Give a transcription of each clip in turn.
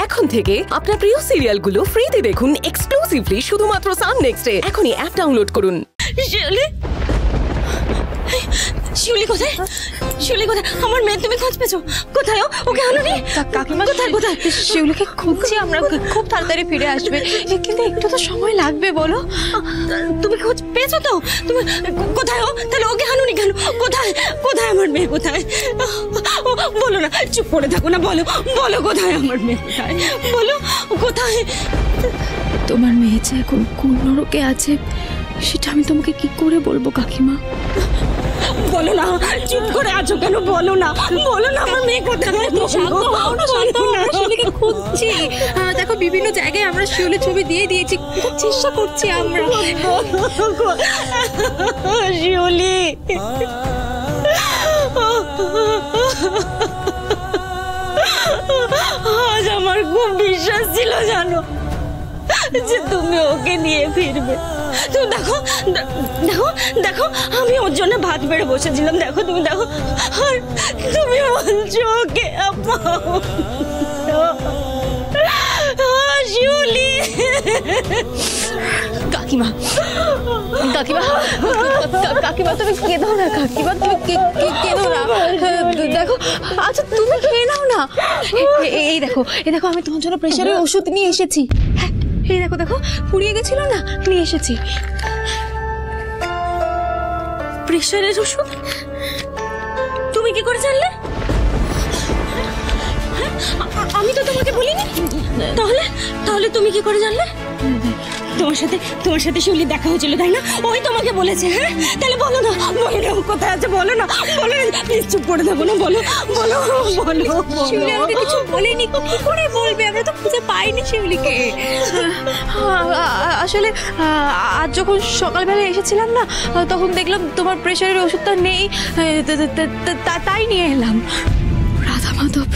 এখন থেকে আপনার প্রিয় সিরিয়ালগুলো ফ্রিতে দেখুন এক্সক্লুসিভলি শুধুমাত্র সান নেক্সটে। এখনই অ্যাপ ডাউনলোড করুন। শিউলি কোথায়? শিউলি কোথায়? আমার মেয়ে তুমি খোঁজ পেয়েছো? কোথায় ওকে আনোনি? কাকিমা কোথায় কোথায়? শিউলিকে খুঁজছি আমরা, খুব তাড়াতাড়ি ফিরে আসবে, কিন্তু একটু তো সময় লাগবে। বলো, তুমি খোঁজ পেয়েছো তো? তুমি কোথায় তাহলে ওকে আনোনি কেন? কোথায় কোথায় আমার মেয়ে কোথায়? বলো না, চুপ করে থাকো না, বলো বলো কোথায় আমার মেয়ে কোথায়? বলো কোথায়? তোমার মেয়ে যে এখন কোন নরকে আছে সেটা আমি তোমাকে কি করে বলবো কাকিমা? বলো না, চুপ করে আছো কেন? বলো না, বলো না আমার মেয়ে কোথায়? শিউলিকে খুঁজছি, দেখো বিভিন্ন জায়গায় আমরা শিউলির ছবি দিয়ে দিয়েছি, চেষ্টা করছি আমরা। শিউলি, আজ আমার খুব বিশ্বাস ছিল জানো যে তুমি ওকে নিয়ে ফিরবে। তুমি দেখো দেখো দেখো, আমি ওর জন্য ভাত বেড়ে বসেছিলাম, দেখো তুমি দেখো, আর তুমি বলছো ওকে শিউলি। কাকিমা কাকিমা কাকিমা তুমি কেঁদো না, কাকিমা তুমি কেঁদো না, দেখো আচ্ছা তুমি খেয়ে নাও না। এই দেখো আমি তোমার জন্য প্রেশারের ওষুধ নিয়ে এসেছি। এই দেখো দেখো, ফুরিয়ে গেছিল না, নিয়ে এসেছি। প্রেশারের ওষুধ? তুমি কি করে জানলে? আমি তো তোমাকে বলিনি। তাহলে তুমি কি করে জানলে? তোমার সাথে শিউলি দেখা হয়েছিল তাই না? ওই তোমাকে বলেছে? হ্যাঁ, তাহলে বলো না কোথায় আছে, বলো না, প্লিজ চুপ করে থাকো না, বলো বলো বলো। শিউলি আমাকে কিছু বলেনি, কি করে বলবে? আমরা তো খুঁজে পাইনি শিউলিকে। আসলে আজ যখন সকালবেলা এসেছিলাম না, তখন দেখলাম তোমার প্রেশারের ওষুধটা নেই, তাই নিয়ে এলাম। রাধা মাধব,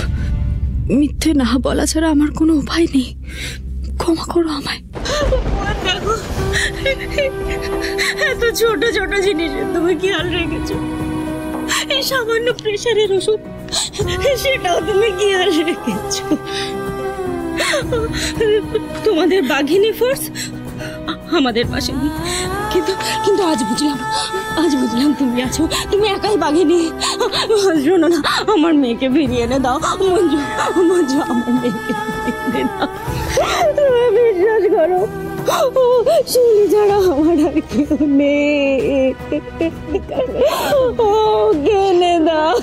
মিথ্যে না বলা ছাড়া আমার কোনো উপায় নেই, ক্ষমা করো আমায়। দেখো, এত ছোট ছোট জিনিসের তুমি খেয়াল রেখেছো। এই সামান্য প্রেশারের ওষুধ, সেটাও তুমি খেয়াল রেখেছো। তোমাদের বাঘিনী ফোর্স আমাদের পাশে নেই, কিন্তু আজ বুঝলাম তুমি আছো, তুমি একাই বাঘিনী। শোনো না, আমার মেয়েকে ফিরিয়ে এনে দাও মঞ্জু, আমার মেয়েকে ফিরিয়ে দাও। তুমি বিশ্বাস করো, শিউলি ছাড়া আমার আর কেউ নেই। ও গেলে দাও।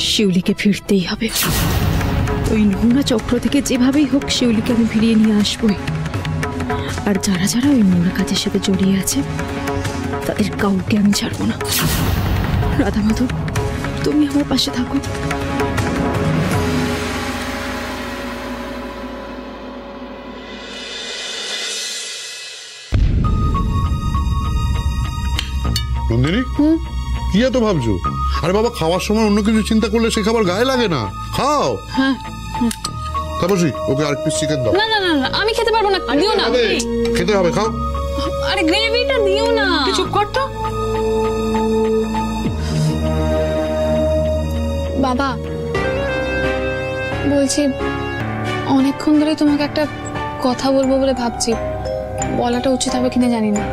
শিউলিকে ফিরতেই হবে, ওই নোংরা চক্র থেকে যেভাবেই হোক শিউলিকে আমি ফিরিয়ে নিয়ে আসবই। আর যারা যারা ওই নোংরা কাজের সাথে জড়িয়ে আছে তাদের কাউকে আমি ছাড়বো না। রাধা মাধব, তুমি আমার পাশে থাকো। নন্দিনী, কি এত ভাবছো? আরে বাবা, খাওয়ার সময় অন্য কিছু চিন্তা করলে সে খাবার গায়ে লাগে না। খাও। হ্যাঁ, তাপসী, ওকে আর পিস চিকেন দাও। না না না, আমি খেতে পারবো না, দিও না। খেতে হবে, খাও। আরে গ্রেভিটা দিও না। চুপ কর তো। বাবা, বলছি অনেকক্ষণ ধরে তোমাকে একটা কথা বলবো বলে ভাবছি, বলাটা উচিত হবে কিনা জানি না।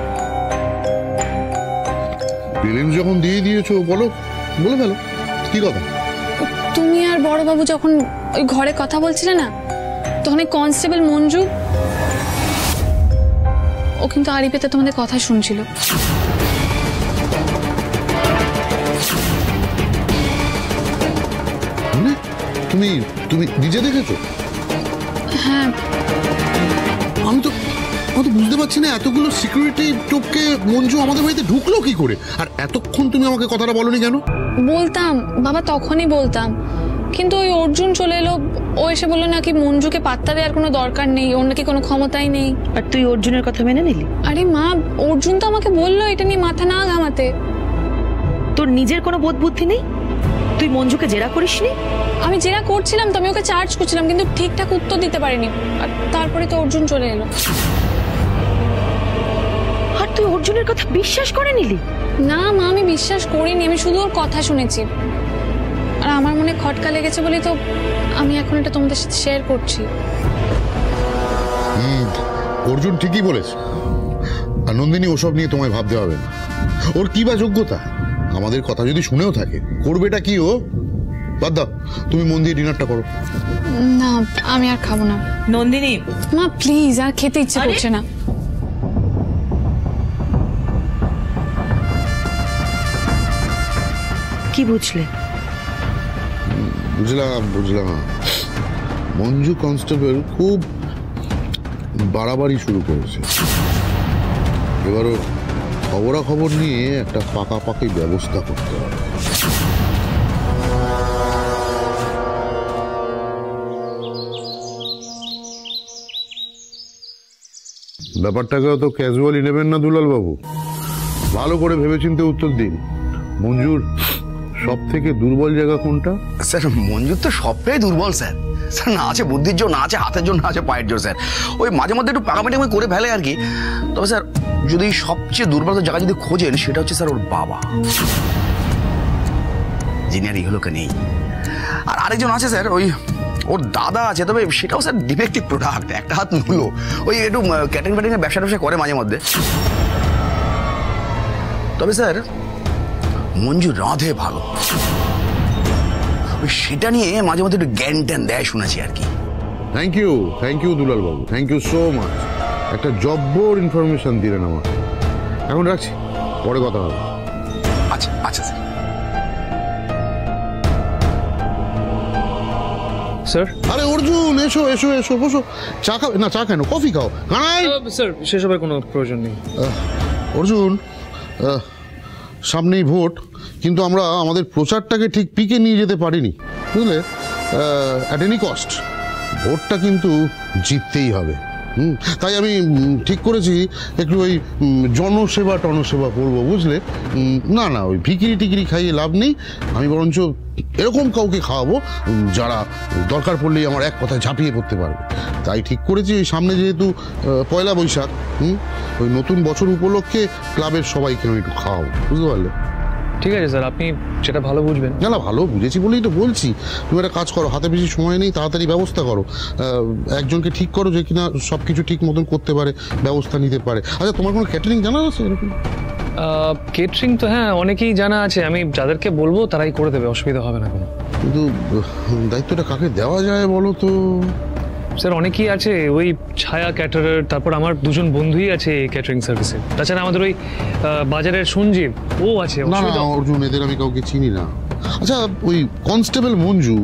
ফিলিংস যখন দিয়ে দিয়েছো, বলে ফেলো। কি কথা? তুমি আর বড়বাবু যখন ওই ঘরে কথা বলছিলে না, তখন কনস্টেবল মঞ্জু ও কিন্তু আড়ি পেতে তোমাদের কথা শুনছিল। তুমি নিজে দেখেছো? হ্যাঁ। আমি তো বুঝতে পারছি না, এতগুলো সিকিউরিটি টোপকে মঞ্জু আমাদের বাড়িতে ঢুকলো কি করে? আর এতক্ষণ তুমি আমাকে কথাটা বলনি কেন? বলতাম বাবা, তখনই বলতাম, কিন্তু ওই অর্জুন চলে এলো। ও এসে বললো নাকি মঞ্জুকে পাত্তা দেওয়ার কোনো দরকার নেই, ওর নাকি কোনো ক্ষমতাই নেই। আর তুই অর্জুনের কথা মেনে নিলি? আরে মা, অর্জুন তো আমাকে বললো এটা নিয়ে মাথা না ঘামাতে। তোর নিজের কোনো বোধ বুদ্ধি নেই? তুই মঞ্জুকে জেরা করিসনি? আমি জেরা করছিলাম তো, আমি ওকে চার্জ করছিলাম, কিন্তু ঠিকঠাক উত্তর দিতে পারিনি। আর তারপরে তো অর্জুন চলে এলো। আর তুই অর্জুনের কথা বিশ্বাস করে নিলি? না মা, আমি বিশ্বাস করিনি, আমি শুধু ওর কথা শুনেছি। আর আমার মনে খটকা লেগেছে বলে তো আমি এখন এটা তোমাদের সাথে শেয়ার করছি। অর্জুন ঠিকই বলেছে। আর নন্দিনী, ওসব নিয়ে তোমায় ভাবতে হবে না। ওর কি বা যোগ্যতা? আমাদের কথা যদি শুনেও থাকে, করবেটা কি ও? বাদ দাও, তুমি মন দিয়ে ডিনারটা করো। না, আমি আর খাবো না। নন্দিনী, মা প্লিজ, আর খেতে ইচ্ছে করছে না। কি বুঝলে? বুঝলাম। মঞ্জু কনস্টেবল খুব বাড়াবাড়ি শুরু করেছে। এবারও খবরাখবর নিয়ে একটা পাকাপাকি ব্যবস্থা করতে হবে। ব্যাপারটাকেও তো ক্যাজুয়ালি নেবেন না দুলাল বাবু। ভালো করে ভেবেচিন্তে উত্তর দিন। মঞ্জুর সব থেকে দুর্বল জায়গা কোনটা? স্যার, মঞ্জুর তো সবটাই দুর্বল স্যার। স্যার, না আছে বুদ্ধির জোর, না আছে হাতের জোর, না আছে পায়ের জোর স্যার। ওই মাঝে মধ্যে একটু পাকাপাকি করে ফেলে আর কি। তবে স্যার, যদি সবচেয়ে দুর্বল জায়গা যদি খোঁজেন, সেটা হচ্ছে স্যার ওর বাবা, যিনি আর ইহলোকে নেই। আর আরেকজন আছে স্যার, ওই ওর দাদা আছে, তবে সেটাও স্যার ডিফেক্টিভ প্রোডাক্ট, একটা হাত মূলো। ওই একটু ক্যাটারিং ফ্যাটারিং ব্যবসা করে মাঝে মধ্যে। তবে স্যার, মঞ্জু রাঁধে ভালো, সেটা নিয়ে মাঝে মধ্যে একটু জ্ঞান ট্যান দেয় শুনেছি আর কি। Thank you Dulal Babu, thank you so much. একটা জব্বর ইনফরমেশন দিলেন আমাকে। এখন রাখছি, পরে কথা হবে। আচ্ছা আচ্ছা স্যার। স্যার, আরে অর্জুন, এসো এসো এসো, বসো। চা খাও না? চা কেন, কফি খাও। কানাই, স্যার সেসবের কোনো প্রয়োজন নেই। অর্জুন, সামনেই ভোট, কিন্তু আমরা আমাদের প্রচারটাকে ঠিক পিকে নিয়ে যেতে পারিনি, বুঝলে? অ্যাট এনি কস্ট ভোটটা কিন্তু জিততেই হবে। তাই আমি ঠিক করেছি একটু ওই জনসেবা করবো, বুঝলে? না ওই ভিকিরি টিকিরি খাইয়ে লাভ নেই। আমি বরঞ্চ এরকম কাউকে খাওয়াবো যারা দরকার পড়লেই আমার এক কথায় ঝাঁপিয়ে পড়তে পারবে। তাই ঠিক করেছি ওই সামনে যেহেতু পয়লা বৈশাখ, ওই নতুন বছর উপলক্ষে ক্লাবের সবাইকে আমি একটু খাওয়াবো, বুঝতে পারলে? ঠিক আছে স্যার, আপনি যেটা ভালো বুঝবেন। না ভালো বুঝেছি বলেই তো বলছি। তুমি একটা কাজ করো, হাতে বেশি সময় নেই, তাড়াতাড়ি ব্যবস্থা করো। একজনকে ঠিক করো যে কিনা সব কিছু ঠিক মতন করতে পারে, ব্যবস্থা নিতে পারে। আচ্ছা, তোমার কোনো ক্যাটারিং জানা আছে এরকম? কেটারিং তো হ্যাঁ অনেকেই জানা আছে, আমি যাদেরকে বলবো তারাই করে দেবে, অসুবিধা হবে না কোনো। কিন্তু দায়িত্বটা কাকে দেওয়া যায় বলো তো? স্যার অনেকেই আছে, ওই ছায়া ক্যাটারার, তারপর আমার দুজন বন্ধুই আছে ক্যাটারিং সার্ভিসে। তাছাড়া আমাদের ওই বাজারের সঞ্জীব, ও আছে। না অর্জুন, এদের আমি কাউকে চিনি না। আচ্ছা, ওই কনস্টেবল মঞ্জু